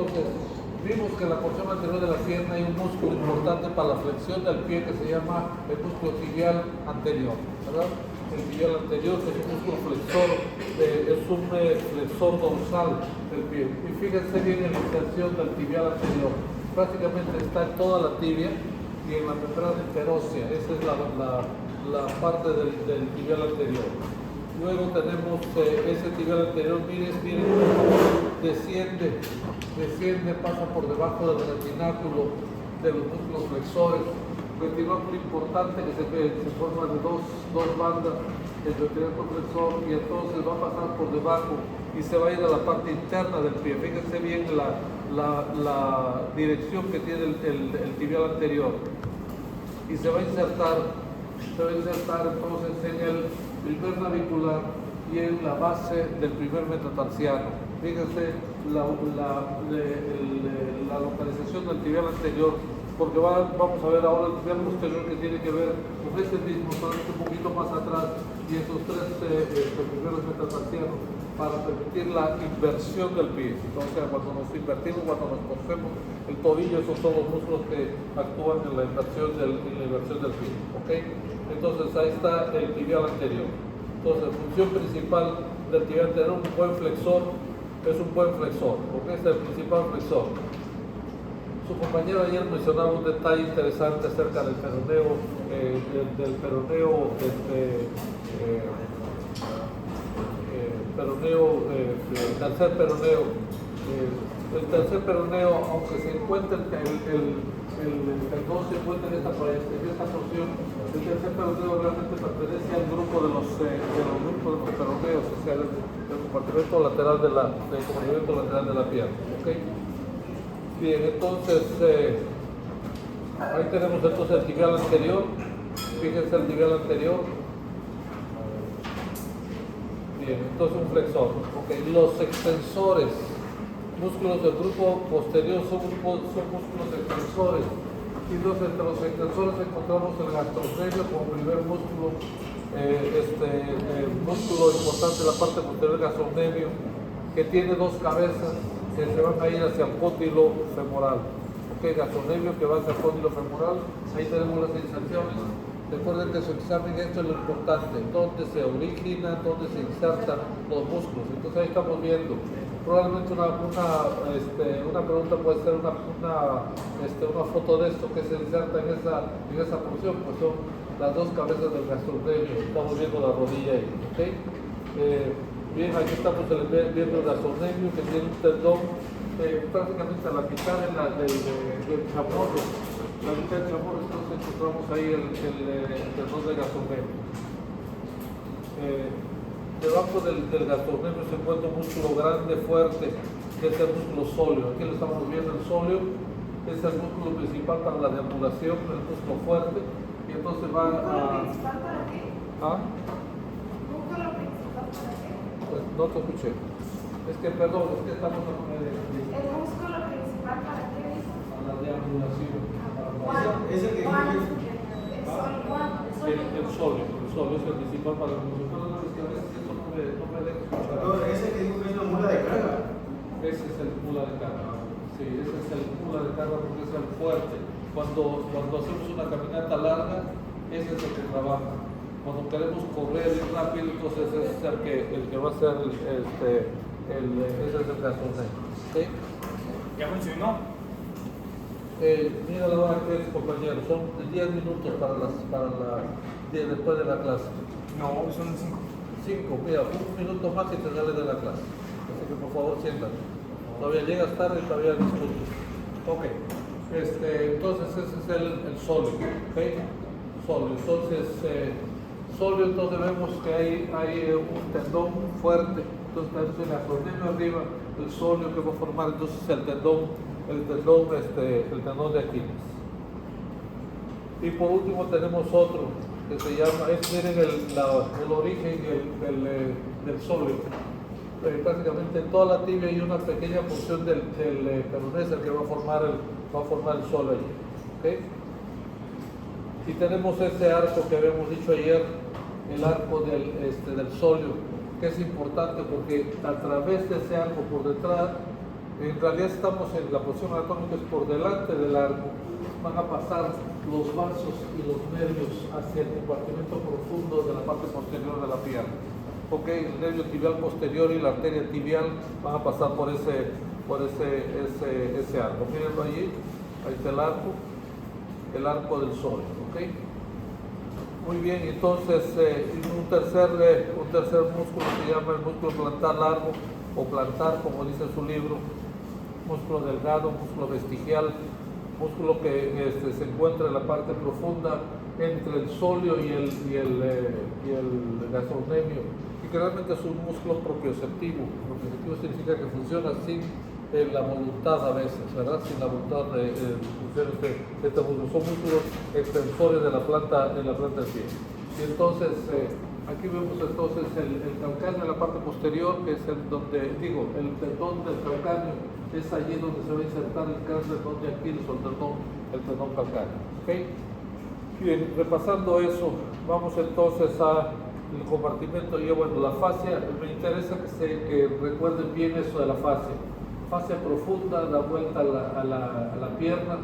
entonces vimos que en la porción anterior de la pierna hay un músculo importante para la flexión del pie que se llama el músculo tibial anterior, ¿verdad? El tibial anterior, que es un músculo flexor, es un flexor dorsal del pie. Y fíjense bien en la inserción del tibial anterior. Prácticamente está en toda la tibia y en la membrana interósea. Esa es la parte del tibial anterior. Luego tenemos ese tibial anterior, miren cómo desciende, pasa por debajo del retináculo de los músculos flexores. Retináculo importante que se forma de dos bandas, el retináculo flexor, y entonces va a pasar por debajo y se va a ir a la parte interna del pie. Fíjense bien la dirección que tiene el tibial anterior. Y se va a insertar entonces en el primer navicular y en la base del primer metatarsiano. Fíjense la localización del tibial anterior, porque vamos a ver ahora el tibial posterior que tiene que ver con ese mismo, solamente un poquito más atrás, y esos tres primeros metatarsianos para permitir la inversión del pie. Entonces, cuando nos invertimos, cuando nos torcemos el tobillo, esos son los músculos que actúan en la inversión del pie. ¿Okay? Entonces, ahí está el tibial anterior. Entonces, la función principal del tibial anterior, un buen flexor, es un buen flexor, porque es el principal flexor. Su compañero ayer mencionaba un detalle interesante acerca del peroneo, tercer peroneo. El tercer peroneo, aunque se encuentra el tendón se encuentra en esta porción, el tercer peroneo realmente pertenece al grupo de los peroneos, o sea, del compartimento lateral de la pierna. ¿Okay? Bien, entonces ahí tenemos entonces el tibial anterior. Fíjense el tibial anterior. Bien, entonces un flexor. Okay. Los extensores, músculos del grupo posterior son músculos extensores. Y entonces entre los extensores encontramos el gastrocnemio como primer músculo, músculo importante en la parte posterior del gastrocnemio, que tiene dos cabezas que se van a ir hacia el cóndilo femoral. Okay, gastrocnemio que va hacia el cóndilo femoral. Ahí tenemos las inserciones. Recuerden que su examen, esto es lo importante, dónde se originan, dónde se insertan los músculos. Entonces ahí estamos viendo. Probablemente una pregunta puede ser una foto de esto que se inserta en esa porción, pues son las dos cabezas del gastrocnemio. Estamos viendo la rodilla ahí. ¿Okay? Bien, aquí estamos viendo el gastrocnemio que tiene un tendón prácticamente a la mitad del chamorro. La mitad del chamorro, entonces encontramos ahí el tendón del gastrocnemio. Debajo del gastrocnemio se encuentra un músculo grande, fuerte, que es el músculo sóleo. Aquí lo estamos viendo, el sóleo es el músculo principal para la deambulación, el músculo fuerte, y entonces va a... ¿Músculo principal para qué? ¿Ah? ¿Músculo principal para qué? Pues no te escuché. Es que, perdón, es que estamos... ¿El músculo principal para qué dice? Para la deambulación. Es el que El sóleo es el principal para la deambulación. No me dejes escuchar. Ese que dijo que es la mula de carga. Ese es el mula de carga. Sí, ese es el mula de carga porque es el fuerte. Cuando hacemos una caminata larga, ese es el que trabaja. Cuando queremos correr rápido, entonces ese es el que va a ser ese es el gastrocnemio. ¿Sí? ¿Ya funcionó? Mira la hora que es, compañero, son 10 minutos después de la clase. No, son 5. 5, mira, un minuto más y te sales de la clase. Así que por favor siéntate. Todavía llegas tarde y todavía discutes. Ok. Entonces ese es el sóleo. ¿Okay? Sóleo. Entonces vemos que hay un tendón fuerte. Entonces tenemos el gastrocnemio arriba, el sóleo que va a formar entonces el tendón de Aquiles. Y por último tenemos otro que se llama, miren el origen del sóleo. Prácticamente en toda la tibia hay una pequeña porción del peroné que va a formar el sóleo allí. ¿Okay? Y tenemos ese arco que habíamos dicho ayer, el arco del sóleo, que es importante porque a través de ese arco por detrás En realidad estamos en la posición anatómica, es por delante del arco. Van a pasar los vasos y los nervios hacia el compartimento profundo de la parte posterior de la pierna. Ok, el nervio tibial posterior y la arteria tibial van a pasar por ese arco. Mírenlo allí, ahí está el arco del sol. Ok. Muy bien, entonces un tercer músculo se llama el músculo plantar largo o plantar, como dice su libro, músculo delgado, músculo vestigial, músculo que se encuentra en la parte profunda entre el sóleo y el gastrocnemio, y que realmente es un músculo propioceptivo. Propioceptivo significa que funciona sin la voluntad a veces, ¿verdad? Sin la voluntad de funciones de este músculo. Son músculos extensores de la planta del pie. Y entonces, aquí vemos entonces el calcáneo en la parte posterior, que es el tendón del calcáneo, es allí donde se va a insertar el tendón de Aquiles o el tendón calcáneo. ¿Okay? Bien, repasando eso, vamos entonces al compartimento. La fascia, me interesa que recuerden bien eso de la fascia. Fascia profunda, da vuelta a la pierna,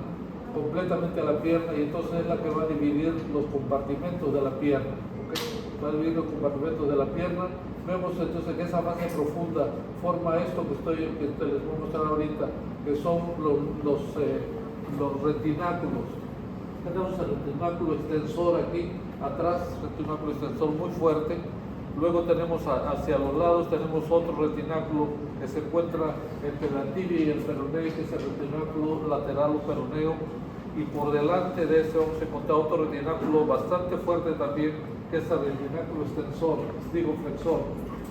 completamente a la pierna, y entonces es la que va a dividir los compartimentos de la pierna. ¿Okay? Va a dividir los compartimentos de la pierna. Vemos entonces que esa fascia profunda forma esto que les voy a mostrar ahorita, que son los retináculos. Tenemos el retináculo extensor aquí atrás, retináculo extensor muy fuerte. Luego tenemos hacia los lados, tenemos otro retináculo que se encuentra entre la tibia y el peroneo, que es el retináculo lateral o peroneo. Y por delante de ese vamos a encontrar otro retináculo bastante fuerte también, que es el retináculo flexor.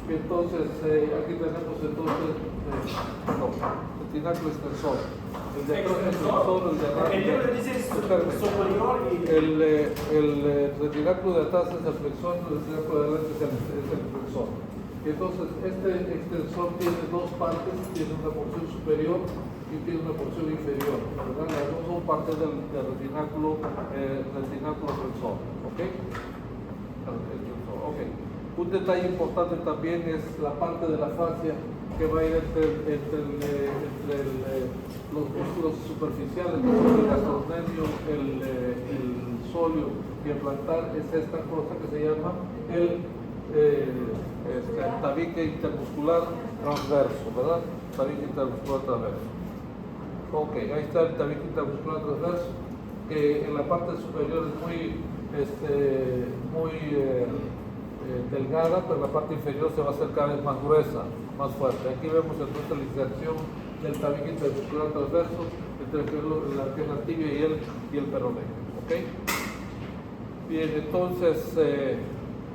Y entonces aquí tenemos retináculo extensor. El de atrás es extensor, el de adelante superior y el retináculo de atrás es el flexor, el retináculo de adelante es el flexor. Y entonces este extensor tiene dos partes, tiene una porción superior y tiene una porción inferior, ¿verdad? Las dos son partes del retináculo flexor. ¿Ok? Okay. Un detalle importante también es la parte de la fascia que va a ir entre los músculos superficiales, que son el gastrocnemio, el sóleo y el plantar. Es esta cosa que se llama el tabique intermuscular transverso, ¿verdad? Tabique intermuscular transverso. Ok, ahí está el tabique intermuscular transverso, que en la parte superior es muy delgada, pero en la parte inferior se va a hacer cada vez más gruesa, más fuerte. Aquí vemos entonces la inserción del tabique intermuscular transverso entre la pierna tibia y el peroneo. ¿Okay? Bien, entonces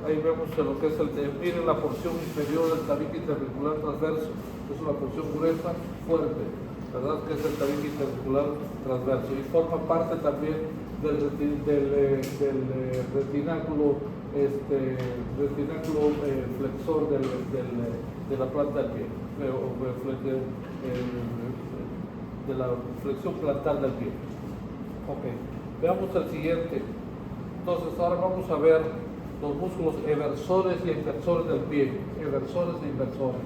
ahí vemos lo que es miren la porción inferior del tabique intermuscular transverso, es una porción gruesa, fuerte, ¿verdad? Que es el tabique intermuscular transverso, y forma parte también del retináculo flexor de la planta del pie, de la flexión plantar del pie. Ok, veamos el siguiente. Entonces ahora vamos a ver los músculos eversores y inversores del pie. Eversores e inversores.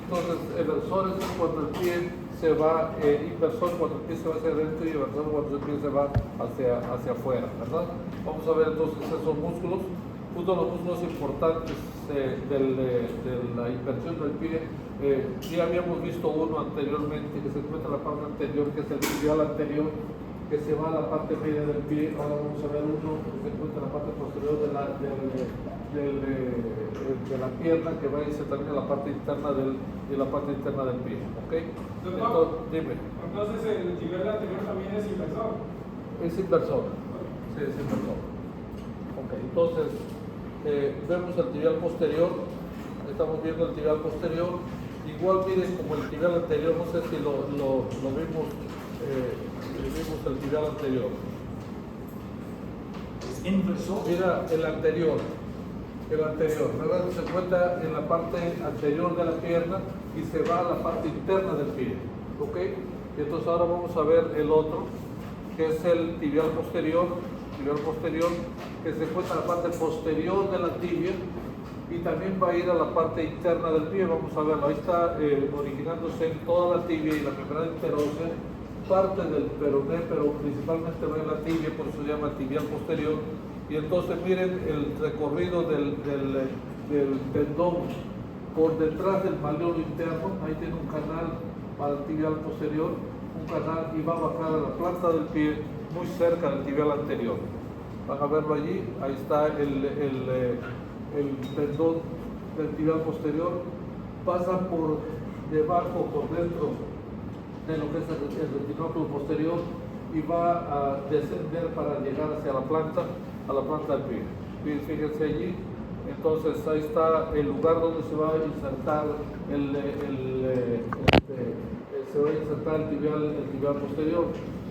Entonces, eversores es cuando el pie se va, inversor cuando el pie se va hacia adentro y eversor cuando el pie se va hacia afuera, ¿verdad? Vamos a ver entonces esos músculos. Uno de los músculos importantes de la inversión del pie, ya habíamos visto uno anteriormente que se encuentra en la parte anterior, que es el tibial anterior, que se va a la parte media del pie. Ahora vamos a ver uno que se encuentra en la parte posterior de la pierna, que va a irse también a la parte interna del pie. ¿Okay? Entonces, dime. Entonces el tibial anterior también es inversor. Es inversor. Sí, es inversor. Ok, entonces vemos el tibial posterior. Estamos viendo el tibial posterior. Igual miren como el tibial anterior, no sé si lo vimos. Vimos el tibial anterior. ¿Es inversor? Mira el anterior, ¿verdad? Se encuentra en la parte anterior de la pierna y se va a la parte interna del pie, ¿ok? Y entonces ahora vamos a ver el otro, que es el tibial posterior, tibial posterior, que se encuentra en la parte posterior de la tibia y también va a ir a la parte interna del pie. Vamos a verlo, ahí está originándose en toda la tibia y la membrana interósea, parte del peroné, pero principalmente va en la tibia, por eso se llama tibial posterior. Y entonces miren el recorrido del tendón por detrás del malleolo interno. Ahí tiene un canal para el tibial posterior, un canal, y va a bajar a la planta del pie muy cerca del tibial anterior. Van a verlo allí, ahí está el tendón del tibial posterior, pasa por debajo, por dentro de lo que es el retinóculo posterior y va a descender para llegar hacia la planta del pie. Fíjense allí, entonces ahí está el lugar donde se va a insertar el tibial posterior.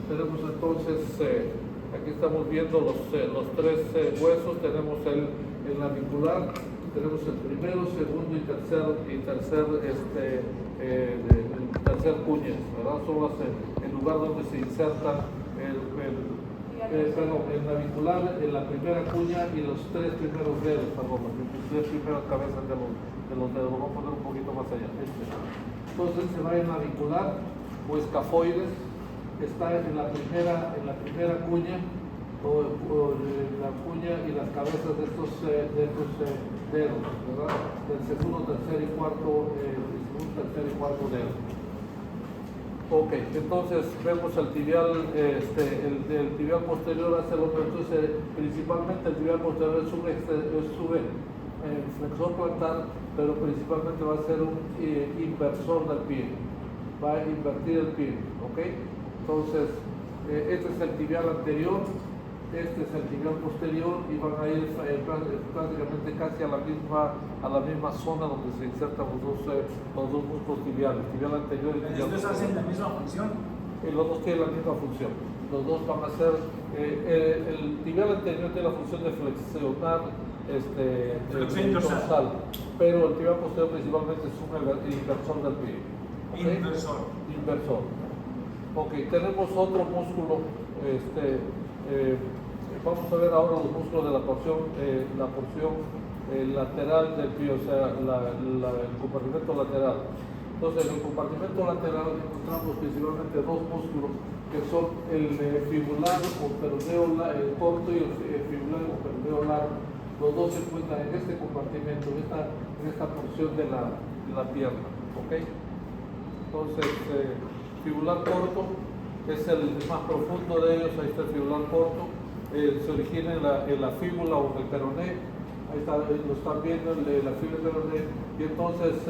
Tenemos entonces, aquí estamos viendo los tres huesos. Tenemos el navicular, tenemos el primero, segundo y tercer cuñas, ¿verdad? Son el lugar donde se inserta el navicular, en la primera cuña y los tres primeros dedos, las tres primeras cabezas de los dedos. Vamos a poner un poquito más allá. Entonces se va el navicular o escafoides, está en la primera cuña, o la cuña y las cabezas de estos dedos, ¿verdad? Del segundo, tercer y cuarto dedo. Ok, entonces vemos el tibial, el tibial posterior hacia lo que entonces principalmente el tibial posterior es un flexor plantar, pero principalmente va a ser un inversor del pie, va a invertir el pie, ok. Entonces este es el tibial anterior, este es el tibial posterior y van a ir prácticamente casi a la misma zona donde se insertan los dos músculos tibiales, tibial anterior y tibial ¿Estos hacen la misma función? Los dos tienen la misma función. Los dos van a ser, el tibial anterior tiene la función de flexionar Flexión dorsal, pero el tibial posterior principalmente es un inversor del pie. ¿Okay? Inversor. Ok, tenemos otro músculo, vamos a ver ahora los músculos de la porción lateral del pie, o sea, el compartimento lateral. Entonces, en el compartimento lateral encontramos principalmente dos músculos que son el fibular o peroneo corto y el fibular o peroneo largo. Los dos se encuentran en este compartimento, en esta porción de la pierna. ¿Okay? Entonces, fibular corto es el más profundo de ellos. Ahí está el fibular corto. Se origina en la fíbula o en el peroné. Ahí está, lo están viendo, la fibra peroné. Y entonces,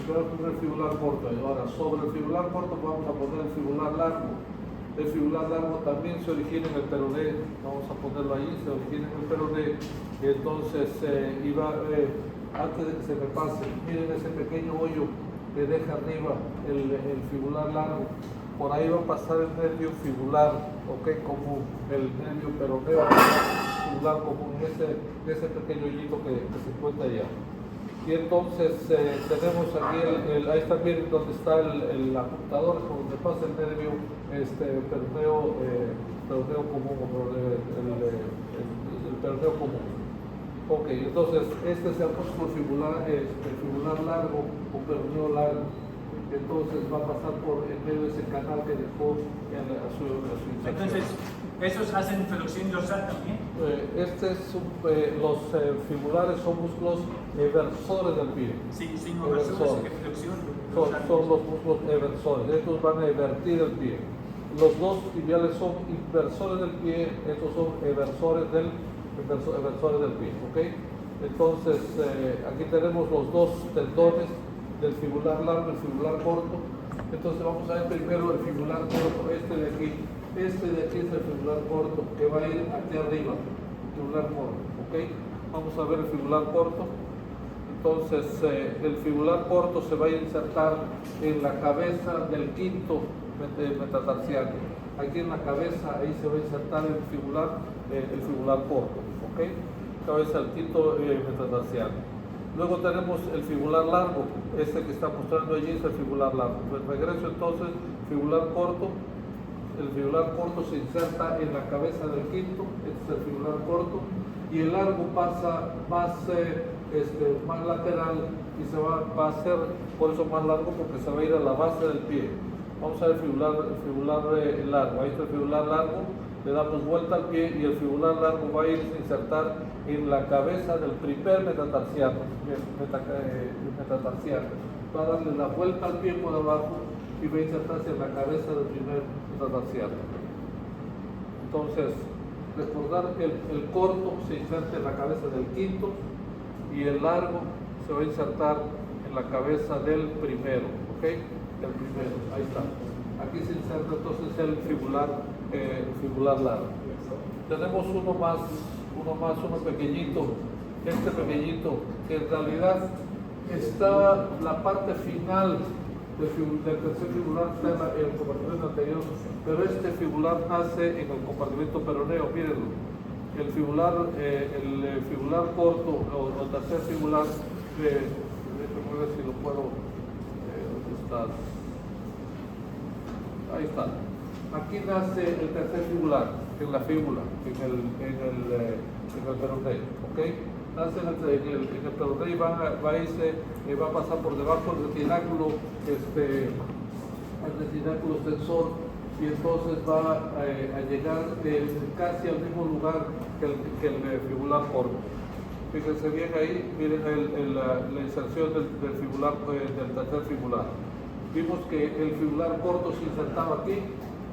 vamos a poner el fibular corto. Ahora, sobre el fibular corto vamos a poner el fibular largo. El fibular largo también se origina en el peroné. Vamos a ponerlo ahí, se origina en el peroné. Y entonces, antes de que se me pase, miren ese pequeño hoyo que deja arriba el fibular largo. Por ahí va a pasar el nervio fibular, okay, común, el nervio peroneo fibular común, ese pequeño hoyito que se encuentra allá. Y entonces tenemos aquí, ahí está bien donde está el apuntador, donde pasa el nervio peroneo común, el peroneo común. Ok, entonces este es el músculo fibular, fibular largo o peroneo largo. Entonces va a pasar por en medio de ese canal que dejó a su inserción. Entonces, ¿esos hacen flexión dorsal también? Los fibulares son músculos eversores del pie. Sí, eversores, que flexión. Son los músculos eversores, estos van a evertir el pie. Los dos tibiales son inversores del pie, estos son eversores del pie. ¿Okay? Entonces, aquí tenemos los dos tendones del fibular largo y el fibular corto. Entonces vamos a ver primero el fibular corto, este de aquí es el fibular corto que va a ir aquí arriba, el fibular corto, ¿ok? Vamos a ver el fibular corto. Entonces el fibular corto se va a insertar en la cabeza del quinto metatarsiano. Aquí en la cabeza, ahí se va a insertar el fibular corto, ¿ok? Cabeza del quinto metatarsiano. Luego tenemos el fibular largo, este que está mostrando allí es el fibular largo. Pues regreso entonces, fibular corto, el fibular corto se inserta en la cabeza del quinto, este es el fibular corto, y el largo pasa más, más lateral y va a ser por eso más largo porque se va a ir a la base del pie. Vamos a ver el fibular largo, ahí está el fibular largo, le damos vuelta al pie y el fibular largo va a irse a insertar en la cabeza del primer metatarsiano, va a darle la vuelta al pie por abajo y va a insertarse en la cabeza del primer metatarsiano. Entonces, recordar que el corto se inserta en la cabeza del quinto y el largo se va a insertar en la cabeza del primero, ¿ok? El primero, ahí está. Aquí se inserta entonces el fibular largo. Tenemos uno pequeñito, este pequeñito, que en realidad está la parte final del tercer fibular, está en el compartimento anterior, pero este fibular nace en el compartimento peroneo, mírenlo. El fibular corto o tercer fibular, déjenme ver si lo puedo, ¿dónde está? Ahí está. Aquí nace el tercer fibular, en la fíbula, en el peroneo, ¿ok? Nace en el peroneo y va a pasar por debajo del retináculo, el retináculo extensor, y entonces va a llegar casi al mismo lugar que el fibular corto. Fíjense bien ahí, miren la inserción del fibular, del tercer fibular. Vimos que el fibular corto se insertaba aquí,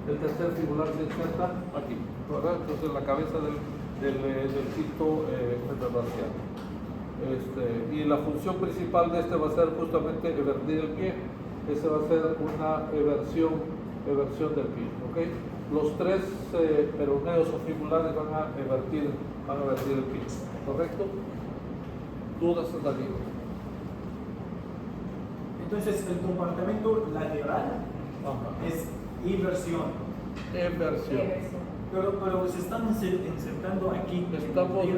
el tercer fibular se inserta aquí, ¿verdad? Entonces la cabeza del quinto metatarsiano. Y la función principal de este va a ser justamente evertir el pie. Ese va a ser una eversión del pie, ¿ok? Los tres peroneos o fibulares van a evertir el pie, ¿correcto? ¿Dudas hasta aquí? Entonces, el comportamiento lateral es inversión. Pero se están insertando aquí.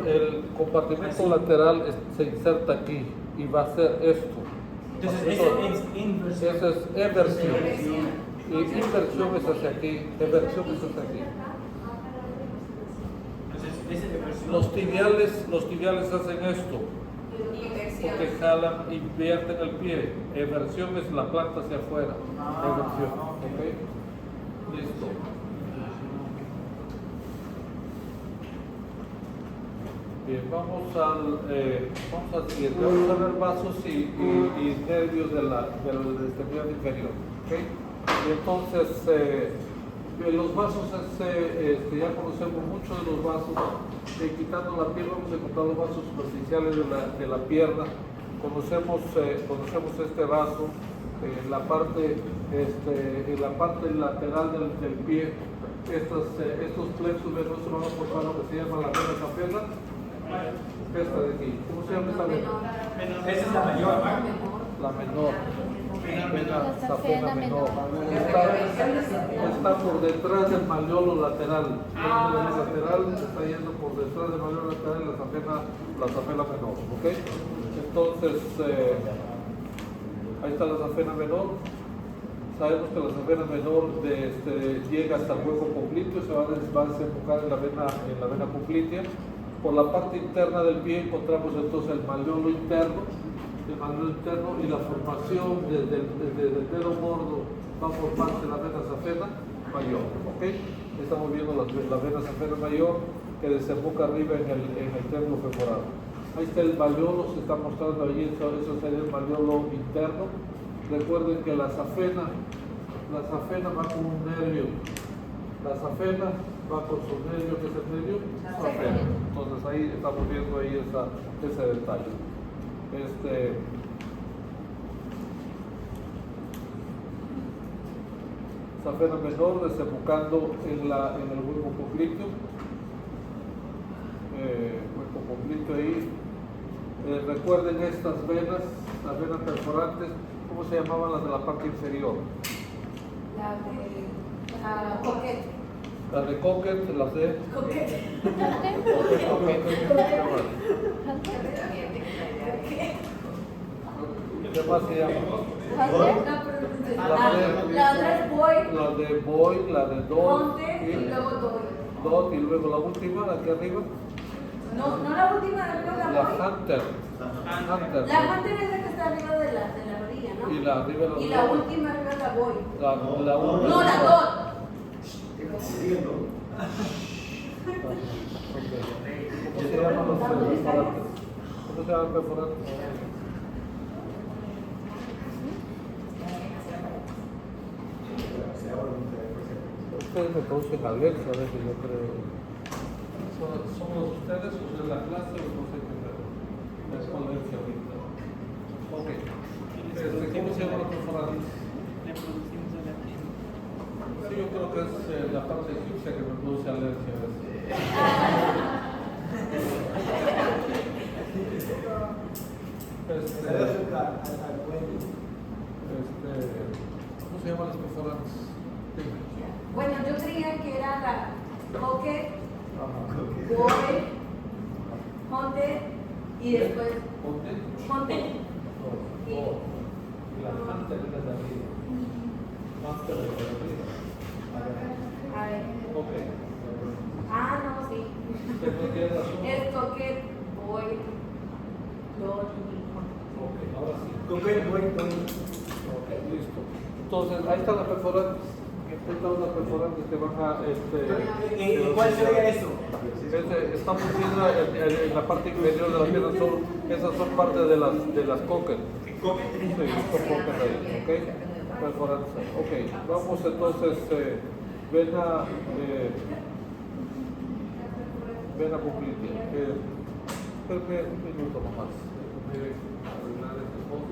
El compartimento lateral se inserta aquí y va a ser esto. Entonces, esa es inversión. Esa es eversión. Y inversión es hacia aquí, eversión es hacia aquí. Entonces, esa es inversión. Los tibiales hacen esto, porque jalan y invierten el pie. Eversión es la planta hacia afuera. Eversión, ¿ok? Listo. Bien, vamos al siguiente. Vamos a ver vasos y nervios del extremidad inferior, ¿ok? Y entonces, los vasos, ya conocemos mucho de los vasos. Quitando la piel vamos a encontrar los vasos superficiales de la pierna. Conocemos este vaso en la parte lateral del pie. Estos plexos venosos van a formar lo que se llama la vena safena. Esta de aquí, ¿cómo se llama esta vena? Esa es la mayor. La menor. Vena safena menor. Está por detrás del malleolo lateral. El malleolo lateral está yendo por detrás del malleolo lateral la safena menor, ¿ok? Entonces, ahí está la safena menor. Sabemos que la safena menor llega hasta el hueco popliteo, se va a desembocar en la vena poplitea. Por la parte interna del pie encontramos entonces el malleolo interno y la formación desde el dedo gordo va a formarse la vena safena mayor, ¿ok? Estamos viendo la vena safena mayor que desemboca arriba en el término femoral. Ahí está el malleolo, se está mostrando allí, eso sería el malleolo interno. Recuerden que la safena va con un nervio. La safena va con su nervio, que es el nervio safena. Entonces ahí estamos viendo ahí ese detalle. Safena menor desembocando en el hueco popliteo. Hueco popliteo ahí. Recuerden estas venas, las venas perforantes, ¿cómo se llamaban las de la parte inferior? La de Coquet, las de ¿Qué más se llama? Entonces, La la otra es void, La de boy, la de dot, hunter y luego doy. dot, y luego la última, la que arriba, No, no la última, no la la void. hunter. Hunter. La hunter es la que está arriba de la orilla, ¿no? Y la arriba Y la última arriba es la void. la última. No, la dot. Siguiendo. ¿Cómo se llaman los perforantes? ¿Cómo se llaman perforantes? Ustedes me producen alergia a veces, yo creo. ¿Somos ustedes o de la clase o no sé qué? Es alergia ahorita. Ok. ¿Cómo se llaman los perforantes? Sí, yo creo que es la parte egipcia que me produce alergia a veces. ¿Cómo se llaman los perforantes? Bueno, yo creía que era la pocket, Ajá. void, hunter y después Ponte. hunter. Y la hunter es la de arriba. Hunter es la de arriba. A ver. Ok. Ah, no, sí. Usted no tiene razón. Es pocket, void, dot y hunter. Ok, ahora sí. Cocker, voy, doy. Ok, listo. Entonces, ahí están las perforantes. Ahí están las perforantes que van a. ¿Cuál sería eso? Estamos viendo en la parte inferior de la pierna, esas son parte de las cocker. Cocker. Sí, son cocker ahí, ¿ok? Perforantes ahí. Ok, vamos entonces, ven a Buclitia. Espérame un minuto nomás. Déjame arreglar este fondo.